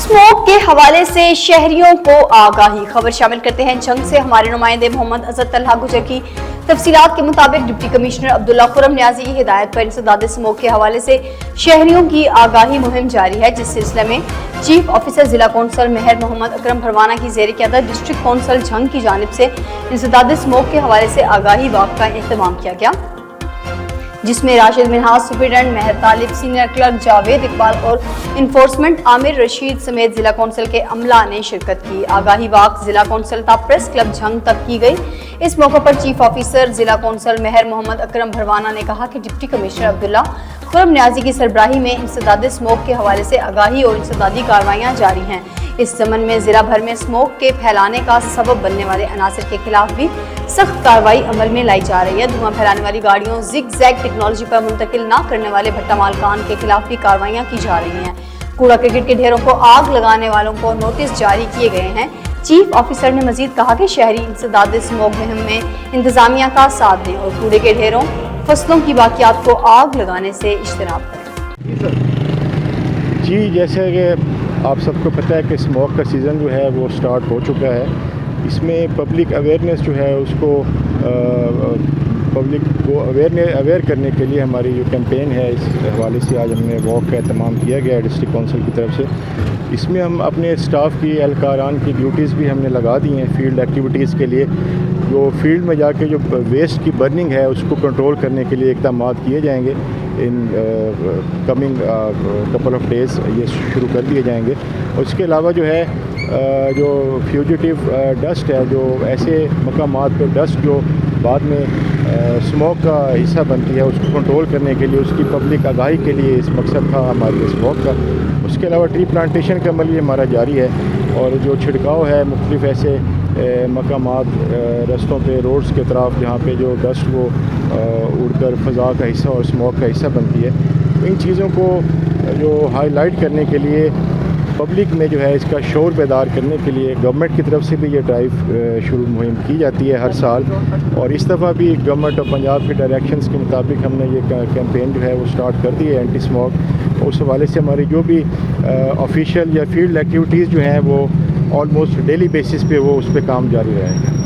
Smoke के हवाले से शहरियों को आगाही। खबर शामिल करते हैं जंग से हमारे नुमाइंदे मोहम्मद अजहर तलहा गुजर की तफसीलात के मुताबिक डिप्टी कमिश्नर अब्दुल्ला खुरम न्याजी की हिदायत पर इंसदाद स्मोक के हवाले से शहरियों की आगाही मुहिम जारी है, जिस सिलसिले में चीफ ऑफिसर जिला कौंसल मेहर मोहम्मद अकरम भरवाना की ज़ेर क़यादत डिस्ट्रिक्ट कौंसल जंग की जानिब से इंसदाद स्मोक के हवाले से आगाही वाक़ का एहतमाम किया गया, जिसमें राशिद मिनहाज, सुपरिटेंडेंट मेहर तालिब, सीनियर क्लर्क जावेद इकबाल और इन्फोर्समेंट आमिर रशीद समेत जिला कौंसिल के अमला ने शिरकत की। आगाही वाक़ जिला कौंसिल ता प्रेस क्लब झंग तक की गई। इस मौके पर चीफ ऑफिसर जिला कौंसिल मेहर मोहम्मद अकरम भरवाना ने कहा कि डिप्टी कमिश्नर अब्दुल्ला खुरम न्याजी की सरबराही में इंसदाद स्मोक के हवाले से आगाही और इंसदादी कार्रवाइयाँ जारी हैं। इस ज़मन में ज़िला भर में स्मोक के फैलाने का सबब बनने वाले अनासर के खिलाफ भी सख्त कार्रवाई अमल में लाई जा रही है। धुआं फैलाने वाली गाड़ियों, जिग जैग टेक्नोलॉजी पर मुंतकिल न करने वाले भट्टा मालकान के खिलाफ भी कार्रवाइयाँ की जा रही हैं। कूड़ा क्रिकेट के ढेरों को आग लगाने वालों को नोटिस जारी किए गए हैं। चीफ ऑफिसर ने मजीद कहा कि शहरी इंसदाद स्मोक मुहिम में इंतजामिया का साथ दें और कूड़े के ढेरों, फसलों की बाकियात को आग लगाने से इज्तनाब करें। जी, जैसे कि आप सबको पता है कि स्मोक का सीज़न जो है वो स्टार्ट हो चुका है। इसमें पब्लिक अवेयरनेस जो है उसको पब्लिक को अवेयर करने के लिए हमारी जो कैंपेन है, इस हवाले से आज हमने वॉक का एहतमाम किया गया है डिस्ट्रिक्ट कौंसिल की तरफ से। इसमें हम अपने स्टाफ की एहलकारान की ड्यूटीज़ भी हमने लगा दी हैं फील्ड एक्टिविटीज़ के लिए। जो फील्ड में जाके जो वेस्ट की बर्निंग है उसको कंट्रोल करने के लिए इक़दाम किए जाएंगे। In coming couple of days ये शुरू कर दिए जाएंगे। और इसके अलावा जो है जो फ्यूजिटिव डस्ट है, जो ऐसे मकामात पर डस्ट जो बाद में स्मोक का हिस्सा बनती है, उसको कंट्रोल करने के लिए, उसकी पब्लिक आगाही के लिए इस मकसद था हमारी स्मोक का। उसके अलावा ट्री प्लांटेशन का अमल ये हमारा जारी है और जो छिड़काव है मुख्तलिफ ऐसे मकामात रस्तों पे, रोड्स के तरफ जहाँ पे जो डस्ट वो उड़कर फ़ज़ा का हिस्सा और स्मोक का हिस्सा बनती है, इन चीज़ों को जो हाईलाइट करने के लिए पब्लिक में जो है इसका शोर बेदार करने के लिए गवर्नमेंट की तरफ से भी ये ड्राइव शुरू मुहिम की जाती है हर साल। और इस दफ़ा भी गवर्नमेंट ऑफ पंजाब के डायरेक्शंस के मुताबिक हमने ये कैंपेन जो है वो स्टार्ट कर दी है एंटी स्मोक। उस हवाले से हमारी जो भी ऑफिशियल या फील्ड एक्टिविटीज़ जो हैं वो ऑलमोस्ट डेली बेसिस पे वो उस पर काम जारी रहेगा।